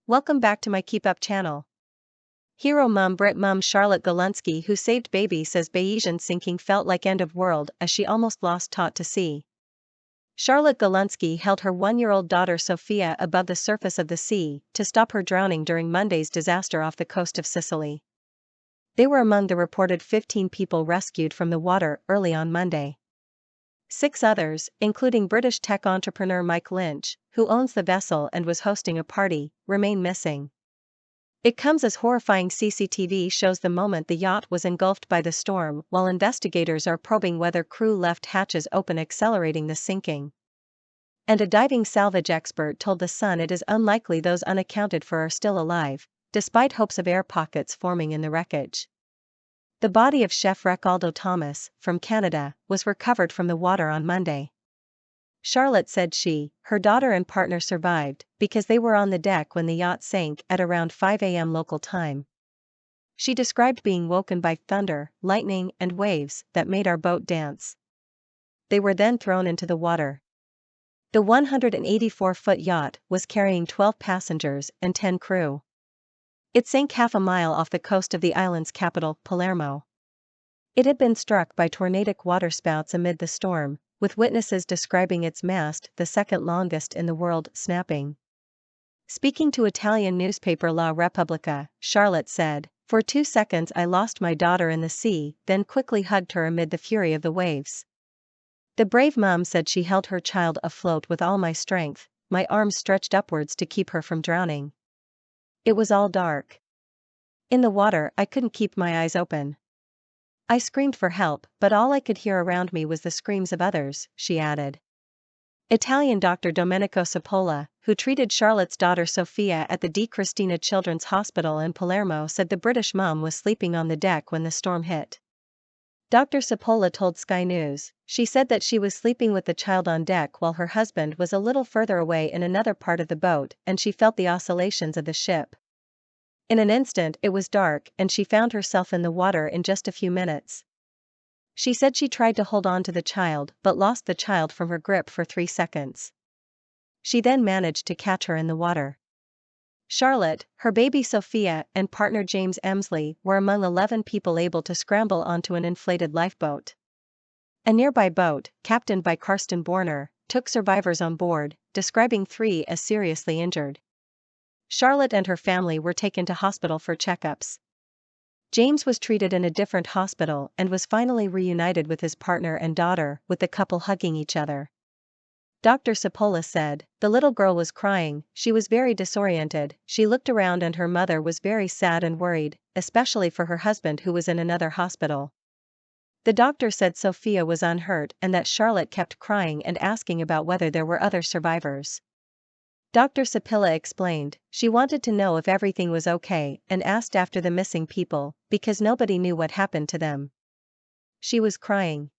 Welcome back to my KEEPUP channel. Hero MUM Brit mum Charlotte Golunski, who saved baby, says Bayesian sinking felt like end of world as she almost lost taut to sea. Charlotte Golunski held her 1-year-old daughter Sophia above the surface of the sea to stop her drowning during Monday's disaster off the coast of Sicily. They were among the reported 15 people rescued from the water early on Monday. 6 others, including British tech entrepreneur Mike Lynch, who owns the vessel and was hosting a party, remain missing. It comes as horrifying CCTV shows the moment the yacht was engulfed by the storm, while investigators are probing whether crew left hatches open, accelerating the sinking. And a diving salvage expert told The Sun it is unlikely those unaccounted for are still alive, despite hopes of air pockets forming in the wreckage. The body of Chef Recaldo Thomas, from Canada, was recovered from the water on Monday. Charlotte said she, her daughter and partner survived because they were on the deck when the yacht sank at around 5 a.m. local time. She described being woken by thunder, lightning, and waves that made our boat dance. They were then thrown into the water. The 184-foot yacht was carrying 12 passengers and 10 crew. It sank half a mile off the coast of the island's capital, Palermo. It had been struck by tornadic waterspouts amid the storm, with witnesses describing its mast, the second longest in the world, snapping. Speaking to Italian newspaper La Repubblica, Charlotte said, "For 2 seconds I lost my daughter in the sea, then quickly hugged her amid the fury of the waves. The brave mum said she held her child afloat with all my strength, my arms stretched upwards to keep her from drowning. It was all dark. In the water I couldn't keep my eyes open. I screamed for help, but all I could hear around me was the screams of others," she added. Italian doctor Domenico Cipolla, who treated Charlotte's daughter Sophia at the Di Cristina Children's Hospital in Palermo, said the British mum was sleeping on the deck when the storm hit. Dr. Cipolla told Sky News, "She said that she was sleeping with the child on deck while her husband was a little further away in another part of the boat, and she felt the oscillations of the ship. In an instant it was dark and she found herself in the water in just a few minutes. She said she tried to hold on to the child but lost the child from her grip for 3 seconds. She then managed to catch her in the water." Charlotte, her baby Sophia, and partner James Emsley were among 11 people able to scramble onto an inflated lifeboat. A nearby boat, captained by Karsten Borner, took survivors on board, describing 3 as seriously injured. Charlotte and her family were taken to hospital for checkups. James was treated in a different hospital and was finally reunited with his partner and daughter, with the couple hugging each other. Dr. Cipolla said, "The little girl was crying, she was very disoriented, she looked around and her mother was very sad and worried, especially for her husband who was in another hospital." The doctor said Sophia was unhurt and that Charlotte kept crying and asking about whether there were other survivors. Dr. Cipolla explained, "She wanted to know if everything was okay and asked after the missing people, because nobody knew what happened to them. She was crying.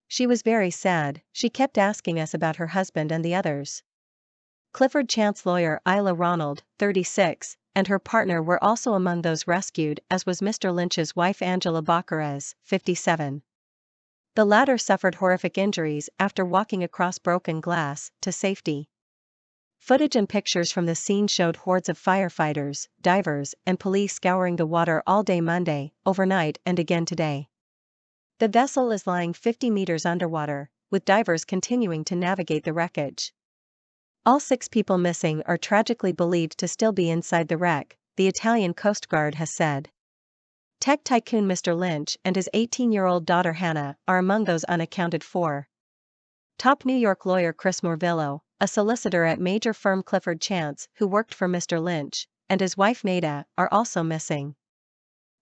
She was very sad, she kept asking us about her husband and the others." Clifford Chance lawyer Isla Ronald, 36, and her partner were also among those rescued, as was Mr. Lynch's wife Angela Baccares, 57. The latter suffered horrific injuries after walking across broken glass to safety. Footage and pictures from the scene showed hordes of firefighters, divers, and police scouring the water all day Monday, overnight, and again today. The vessel is lying 50 meters underwater, with divers continuing to navigate the wreckage. All 6 people missing are tragically believed to still be inside the wreck, the Italian Coast Guard has said. Tech tycoon Mr. Lynch and his 18-year-old daughter Hannah are among those unaccounted for. Top New York lawyer Chris Morvillo, a solicitor at major firm Clifford Chance who worked for Mr. Lynch, and his wife Nada, are also missing.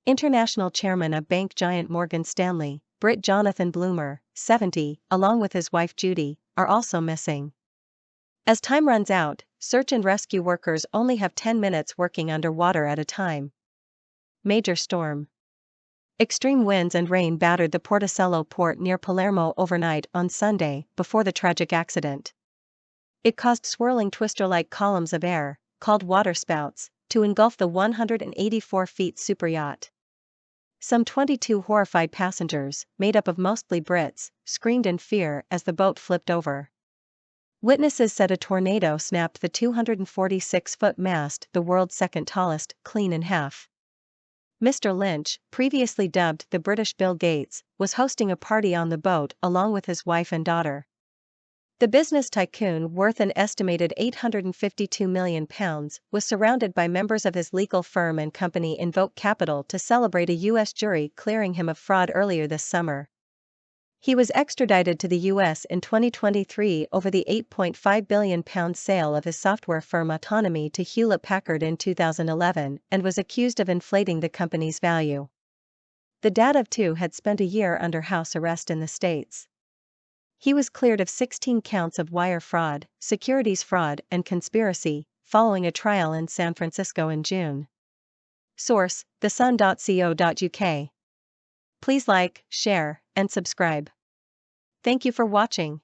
International chairman of bank giant Morgan Stanley, Brit Jonathan Bloomer, 70, along with his wife Judy, are also missing. As time runs out, search and rescue workers only have 10 minutes working underwater at a time. Major storm. Extreme winds and rain battered the Porticello port near Palermo overnight on Sunday, before the tragic accident. It caused swirling twister-like columns of air, called waterspouts, to engulf the 184-foot superyacht. Some 22 horrified passengers, made up of mostly Brits, screamed in fear as the boat flipped over. Witnesses said a tornado snapped the 246-foot mast, the world's second tallest, clean in half. Mr. Lynch, previously dubbed the British Bill Gates, was hosting a party on the boat along with his wife and daughter. The business tycoon, worth an estimated £852 million, was surrounded by members of his legal firm and company Invoke Capital to celebrate a U.S. jury clearing him of fraud earlier this summer. He was extradited to the U.S. in 2023 over the £8.5 billion sale of his software firm Autonomy to Hewlett-Packard in 2011 and was accused of inflating the company's value. The dad of two had spent a year under house arrest in the States. He was cleared of 16 counts of wire fraud, securities fraud, and conspiracy, following a trial in San Francisco in June. Source: thesun.co.uk. Please like, share, and subscribe. Thank you for watching.